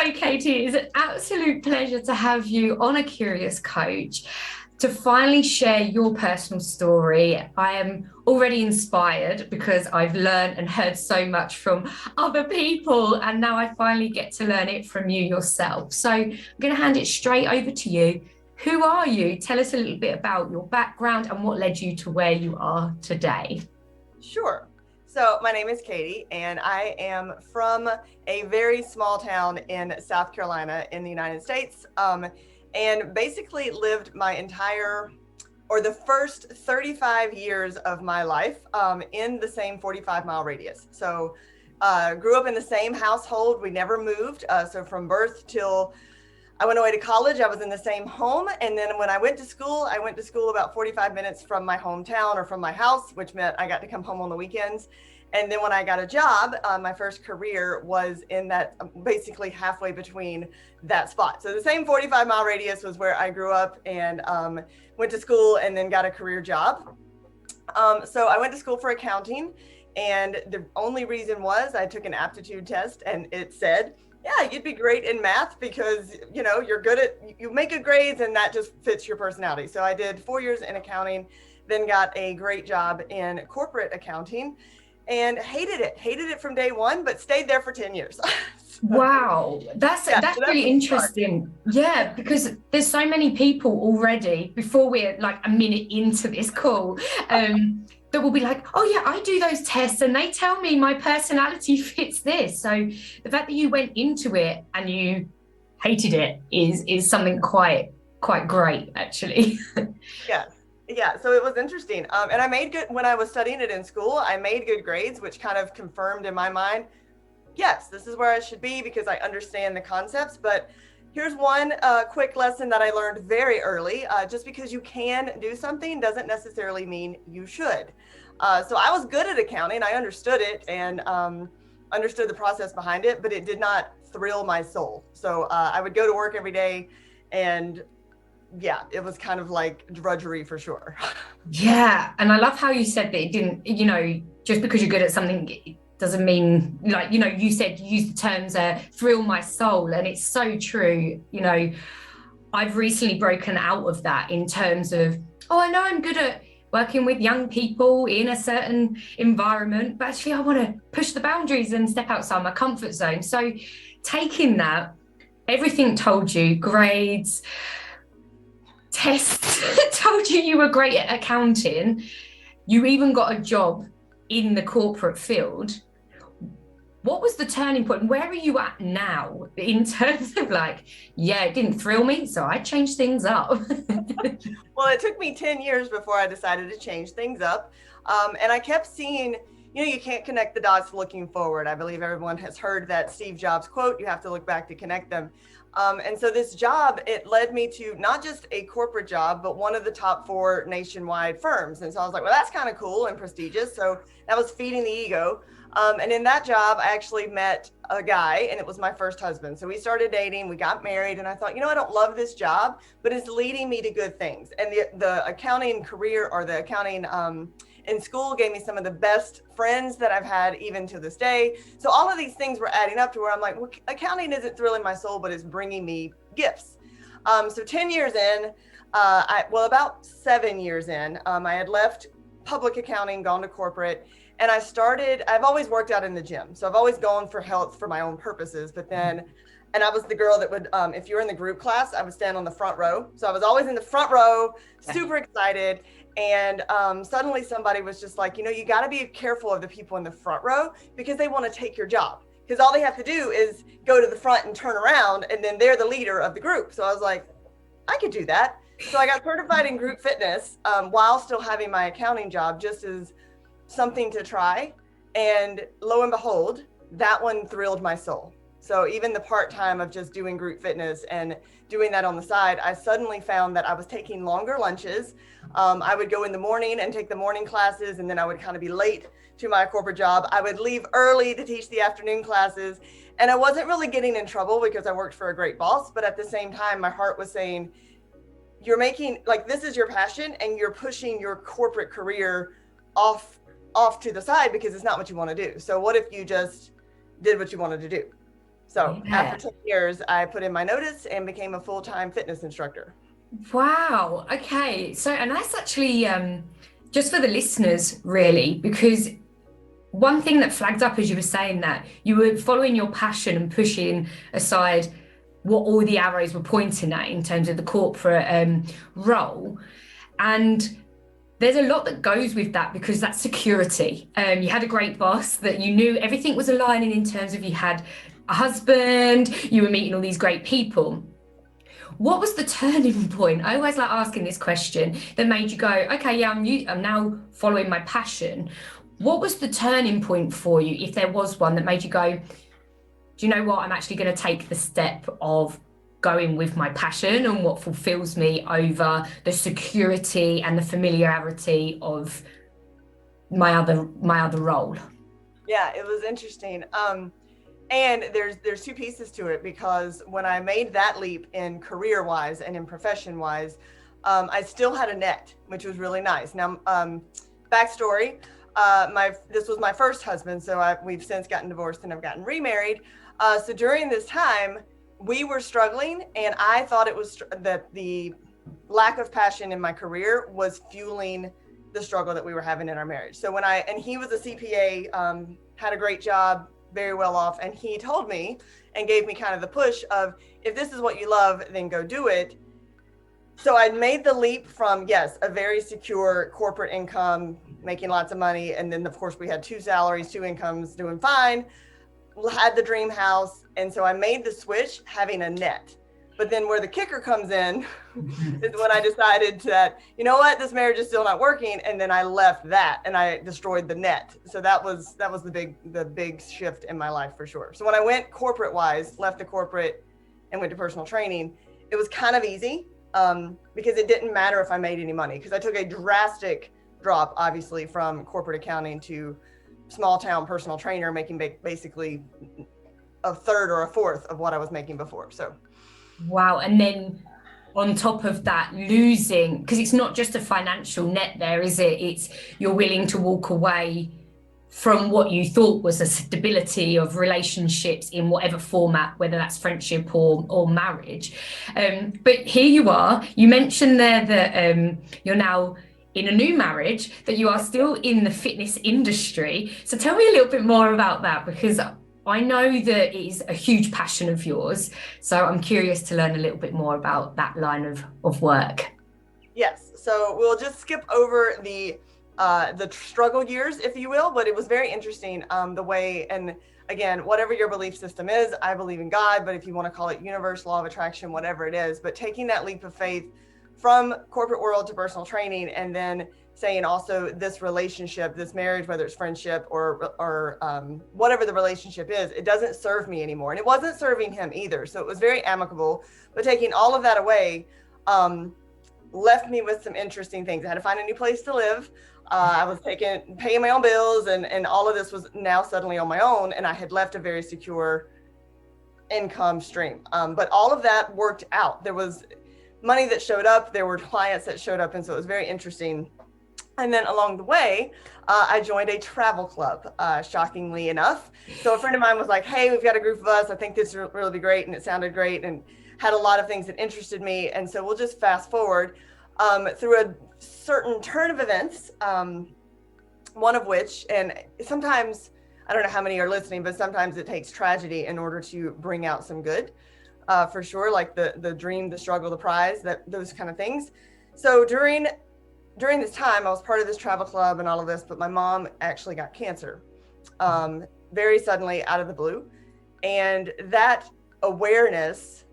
So, Katie, it's an absolute pleasure to have you on A Curious Coach to finally share your personal story. I am already inspired because I've learned and heard so much from other people, and now I finally get to learn it from you yourself. So, I'm going to hand it straight over to you. Who are you? Tell us a little bit about your background and what led you to where you are today. Sure. So my name is Katie, and I am from a very small town in South Carolina in the United States, and basically lived my entire, or the first 35 years of my life in the same 45-mile radius. So grew up in the same household. We never moved. So from birth till I went away to college, I was in the same home. And then when I went to school about 45 minutes from my hometown or from my house, which meant I got to come home on the weekends. And then when I got a job, my first career was in that basically halfway between that spot. So the same 45-mile radius was where I grew up and went to school and then got a career job. So I went to school for accounting. And the only reason was I took an aptitude test and it said, yeah, you'd be great in math because, you know, you're good at, you make good grades and that just fits your personality. So I did 4 years in accounting, then got a great job in corporate accounting and hated it from day one, but stayed there for 10 years. Wow, that's Yeah, that's so that really was fun. interesting. Yeah, because there's so many people already before we're like a minute into this call, that will be like, oh yeah, I do those tests and they tell me my personality fits this. So the fact that you went into it and you hated it is something quite great, actually. Yes. Yeah, so it was interesting. And I made good, when I was studying it in school, I made good grades, which kind of confirmed in my mind, yes, this is where I should be because I understand the concepts. But here's one quick lesson that I learned very early. Just because you can do something doesn't necessarily mean you should. So I was good at accounting. I understood it and understood the process behind it, but it did not thrill my soul. So I would go to work every day and yeah, it was kind of like drudgery for sure. Yeah, and I love how you said that it didn't, just because you're good at something, it doesn't mean, like, you said, you used the terms thrill my soul, and it's so true. I've recently broken out of that in terms of, oh, I know I'm good at working with young people in a certain environment, but actually I want to push the boundaries and step outside my comfort zone. So taking that, everything told you, grades, tests told you were great at accounting. You even got a job in the corporate field. What was the turning point? Where are you at now in terms of like, yeah, it didn't thrill me, so I changed things up? Well, it took me 10 years before I decided to change things up. And I kept seeing, you can't connect the dots looking forward. I believe everyone has heard that Steve Jobs quote, you have to look back to connect them. And so this job, it led me to not just a corporate job, but one of the top 4 nationwide firms. And so I was like, well, that's kind of cool and prestigious. So that was feeding the ego. And in that job, I actually met a guy and it was my first husband. So we started dating, we got married, and I thought, I don't love this job, but it's leading me to good things. And the accounting career or the accounting in school gave me some of the best friends that I've had even to this day. So all of these things were adding up to where I'm like, well, accounting isn't thrilling my soul, but it's bringing me gifts. So 10 years in, about 7 years in, I had left public accounting, gone to corporate, and I've always worked out in the gym. So I've always gone for health for my own purposes, and I was the girl that would, if you're in the group class, I would stand on the front row. So I was always in the front row, super excited. And suddenly somebody was just like, you got to be careful of the people in the front row because they want to take your job. Because all they have to do is go to the front and turn around, and then they're the leader of the group. So I was like, I could do that. So I got certified in group fitness while still having my accounting job, just as something to try. And lo and behold, that one thrilled my soul. So even the part-time of just doing group fitness and doing that on the side, I suddenly found that I was taking longer lunches. I would go in the morning and take the morning classes, and then I would kind of be late to my corporate job. I would leave early to teach the afternoon classes. And I wasn't really getting in trouble because I worked for a great boss. But at the same time, my heart was saying, you're making, like, this is your passion and you're pushing your corporate career off to the side because it's not what you want to do. So what if you just did what you wanted to do? So Yeah. after 10 years, I put in my notice and became a full-time fitness instructor. Wow. Okay. So, and that's actually just for the listeners, really, because one thing that flagged up as you were saying that you were following your passion and pushing aside what all the arrows were pointing at in terms of the corporate role. And there's a lot that goes with that because that's security. You had a great boss that you knew everything was aligning in terms of you had a husband, you were meeting all these great people. What was the turning point? I always like asking this question that made you go, okay, yeah, I'm now following my passion. What was the turning point for you, if there was one, that made you go, do you know what? I'm actually going to take the step of going with my passion and what fulfills me over the security and the familiarity of my other role. Yeah, it was interesting. And there's two pieces to it, because when I made that leap in career wise and in profession wise, I still had a net, which was really nice. Now, backstory, this was my first husband, so we've since gotten divorced and I've gotten remarried. So during this time, we were struggling, and I thought it was that the lack of passion in my career was fueling the struggle that we were having in our marriage. So and he was a CPA, had a great job, very well off, and he told me and gave me kind of the push of, if this is what you love, then go do it. So I'd made the leap from, yes, a very secure corporate income, making lots of money, and then of course we had 2 salaries, 2 incomes, doing fine, had the dream house, and so I made the switch having a net. But then where the kicker comes in is when I decided that, you know what, this marriage is still not working. And then I left that and I destroyed the net. So that was the big shift in my life for sure. So when I went corporate wise, left the corporate and went to personal training, it was kind of easy because it didn't matter if I made any money, because I took a drastic drop, obviously, from corporate accounting to small town personal trainer, making basically a third or a fourth of what I was making before. So. Wow. And then on top of that, losing, because it's not just a financial net there, is it? It's you're willing to walk away from what you thought was a stability of relationships in whatever format, whether that's friendship or marriage. But here you are. You mentioned there that you're now in a new marriage, that you are still in the fitness industry. So tell me a little bit more about that, because I know that it is a huge passion of yours. So I'm curious to learn a little bit more about that line of work. Yes. So we'll just skip over the struggle years, if you will, but it was very interesting the way, and again, whatever your belief system is, I believe in God, but if you want to call it universe, law of attraction, whatever it is, but taking that leap of faith from corporate world to personal training, and then saying also this relationship, this marriage, whether it's friendship or whatever the relationship is, it doesn't serve me anymore. And it wasn't serving him either. So it was very amicable, but taking all of that away left me with some interesting things. I had to find a new place to live. I was paying my own bills, and all of this was now suddenly on my own. And I had left a very secure income stream. But all of that worked out. There was money that showed up. There were clients that showed up. And so it was very interesting. And then along the way, I joined a travel club, shockingly enough. So a friend of mine was like, hey, we've got a group of us. I think this will really be great. And it sounded great and had a lot of things that interested me. And so we'll just fast forward through a certain turn of events, one of which, and sometimes, I don't know how many are listening, but sometimes it takes tragedy in order to bring out some good, for sure, like the dream, the struggle, the prize, those kind of things. So during this time, I was part of this travel club and all of this, but my mom actually got cancer very suddenly out of the blue. And that awareness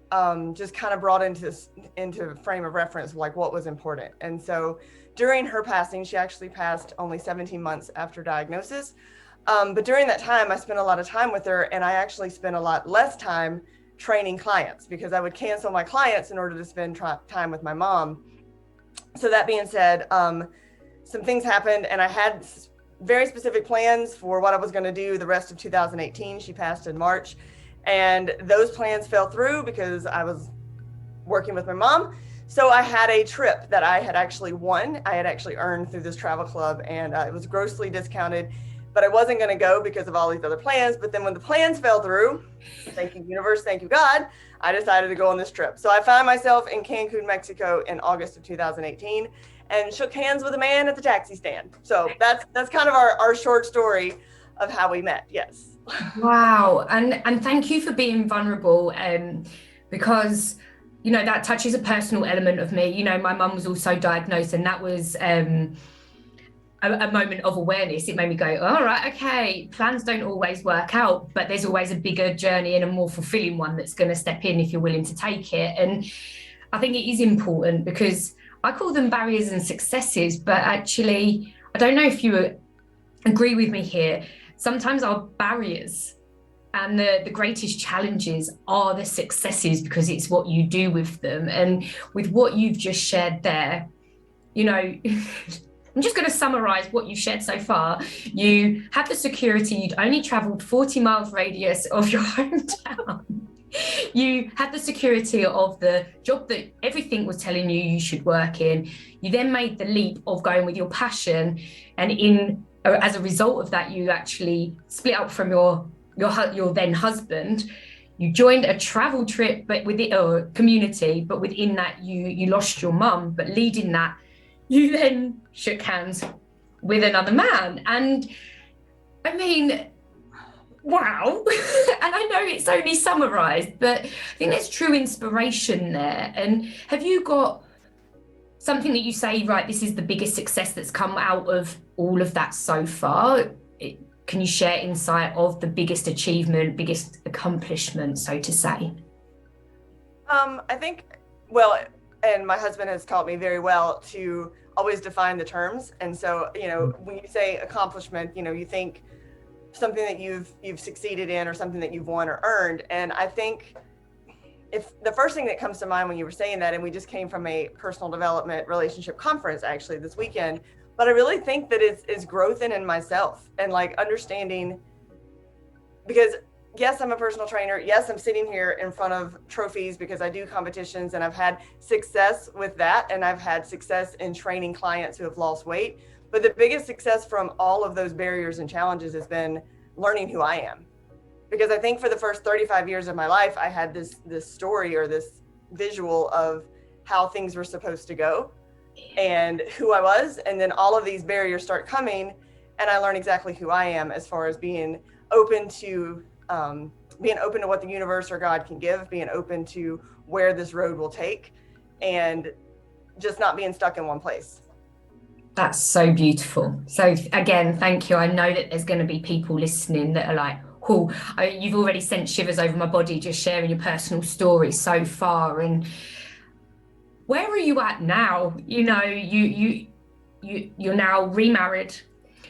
just kind of brought into frame of reference, like what was important. And so during her passing, she actually passed only 17 months after diagnosis. But during that time, I spent a lot of time with her, and I actually spent a lot less time training clients because I would cancel my clients in order to spend time with my mom. So that being said, some things happened, and I had very specific plans for what I was going to do the rest of 2018. She passed in March, and those plans fell through because I was working with my mom. So I had a trip that I had actually won. I had actually earned through this travel club, and it was grossly discounted. but I wasn't going to go because of all these other plans. But then when the plans fell through, thank you, universe, thank you, God, I decided to go on this trip. So I found myself in Cancun, Mexico in August of 2018 and shook hands with a man at the taxi stand. So that's kind of our short story of how we met. Yes. Wow. And thank you for being vulnerable, because, you know, that touches a personal element of me. You know, my mum was also diagnosed, and that was a moment of awareness. It made me go, all right, okay, plans don't always work out, but there's always a bigger journey and a more fulfilling one that's going to step in if you're willing to take it. And I think it is important, because I call them barriers and successes, but actually, I don't know if you agree with me here. Sometimes our barriers and the greatest challenges are the successes, because it's what you do with them. And with what you've just shared there, you know, I'm just going to summarize what you've shared so far. You had the security, you'd only traveled 40 miles radius of your hometown. You had the security of the job that everything was telling you should work in. You then made the leap of going with your passion, and as a result of that, you actually split up from your then husband. You joined a travel trip, but within a community, but within that you lost your mum. But leading that, you then shook hands with another man. And I mean, wow. And I know it's only summarized, but I think there's true inspiration there. And have you got something that you say, right, this is the biggest success that's come out of all of that so far? Can you share insight of the biggest achievement, biggest accomplishment, so to say? I think, well, and my husband has taught me very well to always define the terms. And so, you know, when you say accomplishment, you know, you think something that you've succeeded in or something that you've won or earned. And I think if the first thing that comes to mind when you were saying that, and we just came from a personal development relationship conference actually this weekend, but I really think that it's growth in myself and like understanding, because yes, I'm a personal trainer. Yes, I'm sitting here in front of trophies because I do competitions and I've had success with that. And I've had success in training clients who have lost weight. But the biggest success from all of those barriers and challenges has been learning who I am. Because I think for the first 35 years of my life, I had this story or this visual of how things were supposed to go and who I was. And then all of these barriers start coming and I learn exactly who I am as far as being open to what the universe or God can give, being open to where this road will take, and just not being stuck in one place. That's so beautiful. So again, thank you. I know that there's going to be people listening that are like, oh, you've already sent shivers over my body just sharing your personal story so far. And where are you at now? You know, you're now remarried.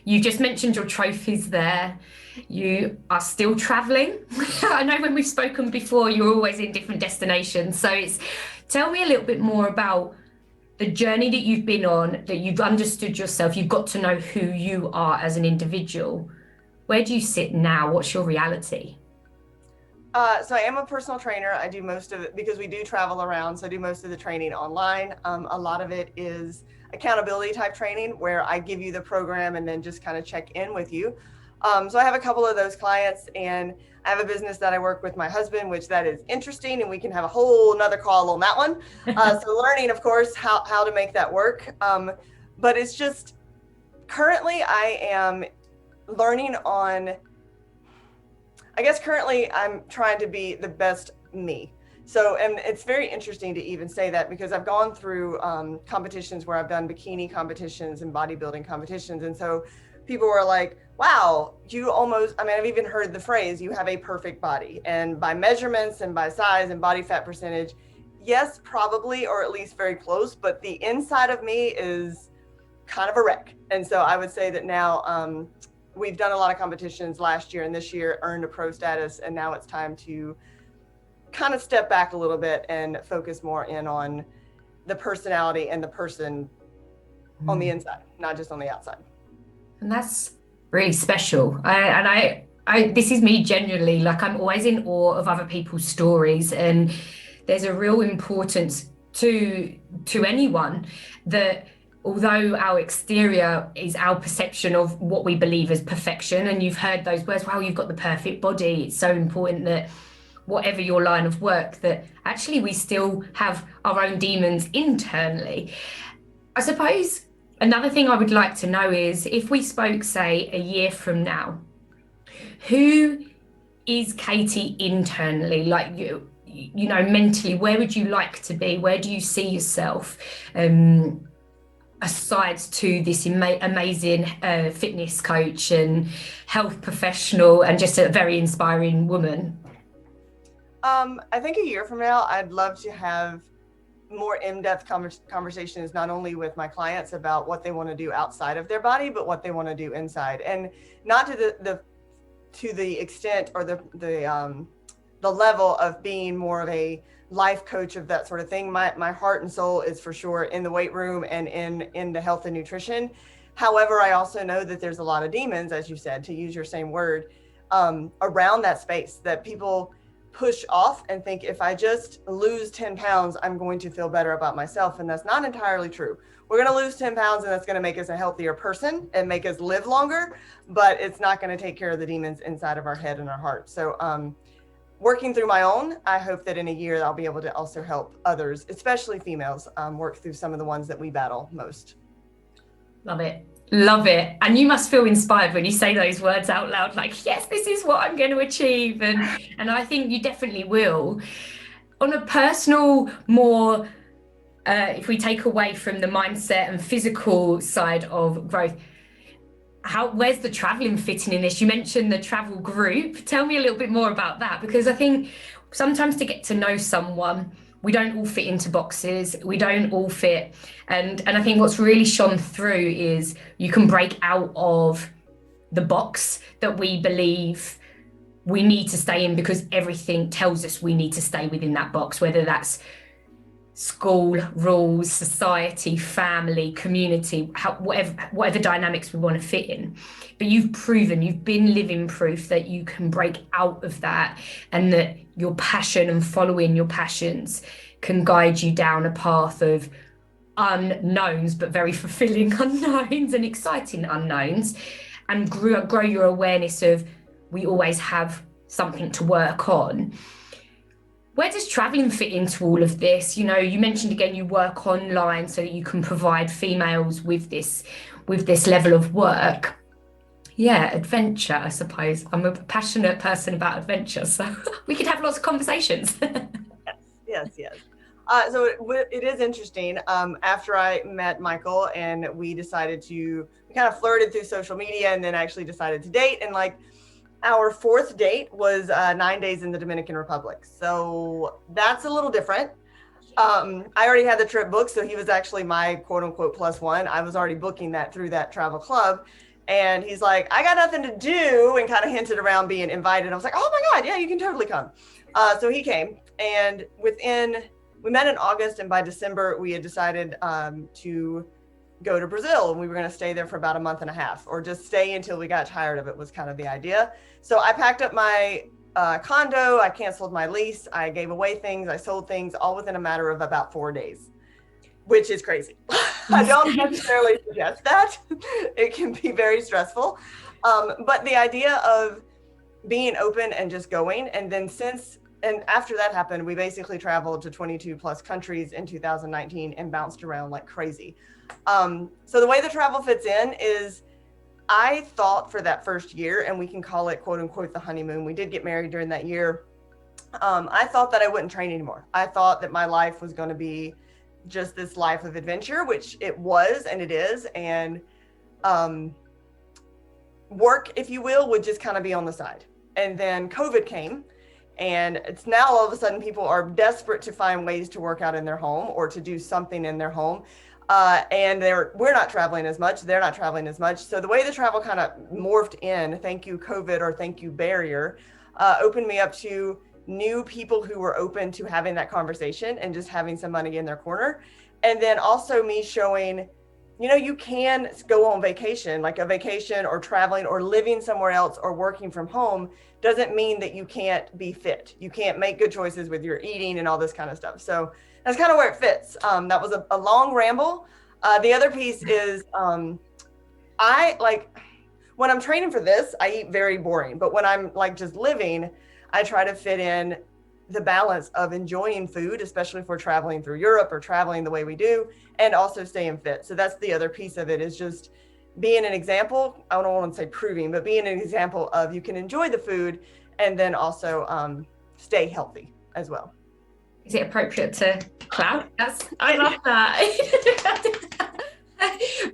You just mentioned your trophies there. You are still traveling. I know when we've spoken before, you're always in different destinations. So tell me a little bit more about the journey that you've been on, that you've understood yourself, you've got to know who you are as an individual. Where do you sit now? What's your reality? So I am a personal trainer. I do most of it because we do travel around. So I do most of the training online. A lot of it is accountability type training where I give you the program and then just kind of check in with you. So I have a couple of those clients, and I have a business that I work with my husband, which that is interesting, and we can have a whole another call on that one. So learning, of course, how to make that work. But it's just currently I am learning on, I guess currently I'm trying to be the best me. So, and it's very interesting to even say that because I've gone through competitions where I've done bikini competitions and bodybuilding competitions. And so people were like, wow, you almost, I mean, I've even heard the phrase, you have a perfect body. And by measurements and by size and body fat percentage, yes, probably, or at least very close, but the inside of me is kind of a wreck. And so I would say that now we've done a lot of competitions last year and this year, earned a pro status, and now it's time to kind of step back a little bit and focus more in on the personality and the person on the inside, not just on the outside. And that's really special. I this is me genuinely, like I'm always in awe of other people's stories, and there's a real importance to anyone that although our exterior is our perception of what we believe as perfection, and you've heard those words, wow, you've got the perfect body. It's so important that whatever your line of work, that actually we still have our own demons internally. I suppose another thing I would like to know is, if we spoke, say, a year from now, who is Katie internally? Like, you know, mentally, where would you like to be? Where do you see yourself? Aside to this amazing fitness coach and health professional and just a very inspiring woman? I think a year from now, I'd love to have more in-depth conversations, not only with my clients about what they want to do outside of their body, but what they want to do inside, and not to the extent or the level of being more of a life coach of that sort of thing. My heart and soul is for sure in the weight room and in the health and nutrition. However, I also know that there's a lot of demons, as you said, to use your same word, around that space that people push off and think, if I just lose 10 pounds, I'm going to feel better about myself. And that's not entirely true. We're going to lose 10 pounds and that's going to make us a healthier person and make us live longer, but it's not going to take care of the demons inside of our head and our heart. So working through my own, I hope that in a year I'll be able to also help others, especially females, work through some of the ones that we battle most. Love it. Love it. And you must feel inspired when you say those words out loud, like, yes, this is what I'm going to achieve. And I think you definitely will. On a personal, more, if we take away from the mindset and physical side of growth, where's the traveling fitting in this? You mentioned the travel group. Tell me a little bit more about that, because I think sometimes to get to know someone, we don't all fit into boxes. We don't all fit. And I think what's really shone through is you can break out of the box that we believe we need to stay in, because everything tells us we need to stay within that box, whether that's school, rules, society, family, community, whatever dynamics we want to fit in. But you've been living proof that you can break out of that, and that your passion and following your passions can guide you down a path of unknowns, but very fulfilling unknowns and exciting unknowns, and grow your awareness of, we always have something to work on. Where does traveling fit into all of this? You know, you mentioned again, you work online so that you can provide females with this level of work. Yeah, adventure, I suppose. I'm a passionate person about adventure, so we could have lots of conversations. Yes. So it is interesting. After I met Michael and we kind of flirted through social media and then actually decided to date. And like, our fourth date was 9 days in the Dominican Republic. So that's a little different. I already had the trip booked, so he was actually my quote unquote plus one. I was already booking that through that travel club. And he's like, I got nothing to do, and kind of hinted around being invited. I was like, oh my God, yeah, you can totally come. So he came, and we met in August, and by December we had decided to go to Brazil, and we were going to stay there for about a month and a half, or just stay until we got tired of it, was kind of the idea. So I packed up my condo, I canceled my lease, I gave away things, I sold things, all within a matter of about 4 days, which is crazy. I don't necessarily suggest that. It can be very stressful. But the idea of being open and just going, and then after that happened, we basically traveled to 22 plus countries in 2019 and bounced around like crazy. So the way the travel fits in is, I thought for that first year, and we can call it quote unquote the honeymoon, we did get married during that year. I thought that I wouldn't train anymore. I thought that my life was going to be just this life of adventure, which it was, and it is. And work, if you will, would just kind of be on the side. And then COVID came, and it's now all of a sudden people are desperate to find ways to work out in their home or to do something in their home. And we're not traveling as much, they're not traveling as much. So the way the travel kind of morphed in, thank you COVID, or thank you barrier, opened me up to new people who were open to having that conversation and just having some money in their corner. And then also me showing, you know, you can go on vacation, like a vacation or traveling or living somewhere else or working from home doesn't mean that you can't be fit. You can't make good choices with your eating and all this kind of stuff. So that's kind of where it fits. That was a long ramble. The other piece is I like when I'm training for this, I eat very boring. But when I'm like just living, I try to fit in the balance of enjoying food, especially if we're traveling through Europe or traveling the way we do, and also staying fit. So that's the other piece of it, is just being an example. I don't want to say proving, but being an example of you can enjoy the food and then also stay healthy as well. Is it appropriate to clap? I love that.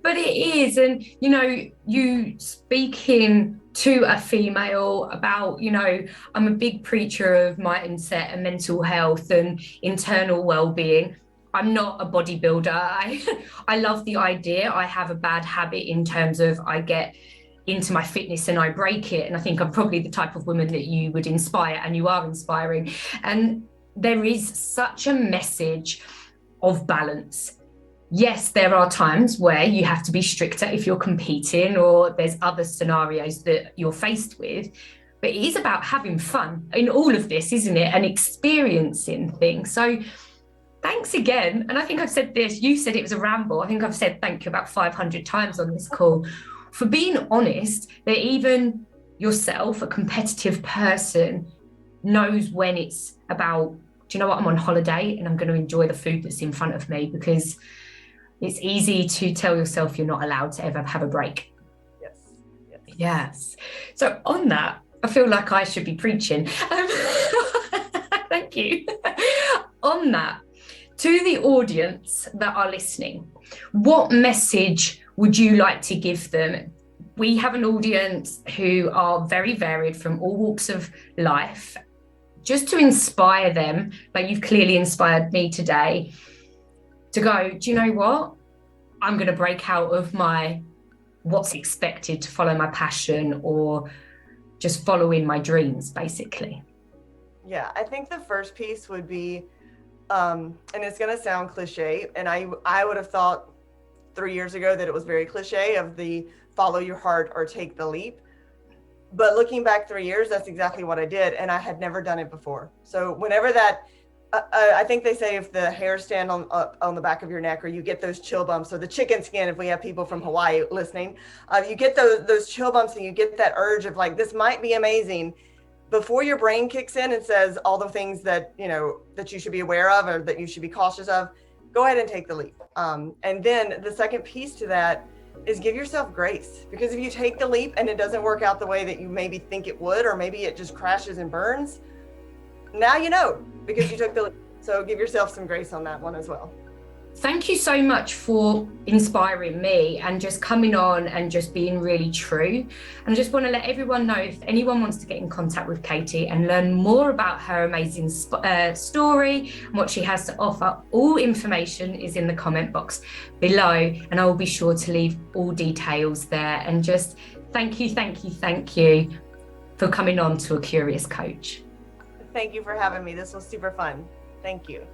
But it is, and you know, you speaking to a female about, you know, I'm a big preacher of mindset and mental health and internal well-being. I'm not a bodybuilder. I love the idea. I have a bad habit in terms of I get into my fitness and I break it. And I think I'm probably the type of woman that you would inspire, and you are inspiring. And there is such a message of balance. Yes, there are times where you have to be stricter if you're competing, or there's other scenarios that you're faced with, but it is about having fun in all of this, isn't it? And experiencing things. So thanks again. And I think I've said this, you said it was a ramble. I think I've said thank you about 500 times on this call, for being honest, that even yourself, a competitive person, knows when it's about, do you know what, I'm on holiday and I'm going to enjoy the food that's in front of me, because it's easy to tell yourself you're not allowed to ever have a break. Yes. So on that, I feel like I should be preaching. Thank you. On that, to the audience that are listening, what message would you like to give them? We have an audience who are very varied from all walks of life, just to inspire them, like you've clearly inspired me today, to go, do you know what? I'm going to break out of my what's expected to follow my passion, or just following my dreams, basically. Yeah, I think the first piece would be, and it's going to sound cliche, and I would have thought 3 years ago that it was very cliche, of the follow your heart or take the leap. But looking back 3 years, that's exactly what I did. And I had never done it before. So whenever that, I think they say if the hairs stand on the back of your neck, or you get those chill bumps, or the chicken skin, if we have people from Hawaii listening, you get those chill bumps, and you get that urge of like, this might be amazing. Before your brain kicks in and says all the things that, you know, that you should be aware of, or that you should be cautious of, go ahead and take the leap. And then the second piece to that is give yourself grace, because if you take the leap and it doesn't work out the way that you maybe think it would, or maybe it just crashes and burns, now you know, because you took the leap. So give yourself some grace on that one as well. Thank you so much for inspiring me and just coming on and just being really true. And I just want to let everyone know, if anyone wants to get in contact with Katie and learn more about her amazing story and what she has to offer, all information is in the comment box below, and I will be sure to leave all details there. And just thank you for coming on to A Curious Coach. Thank you for having me. This was super fun. Thank you.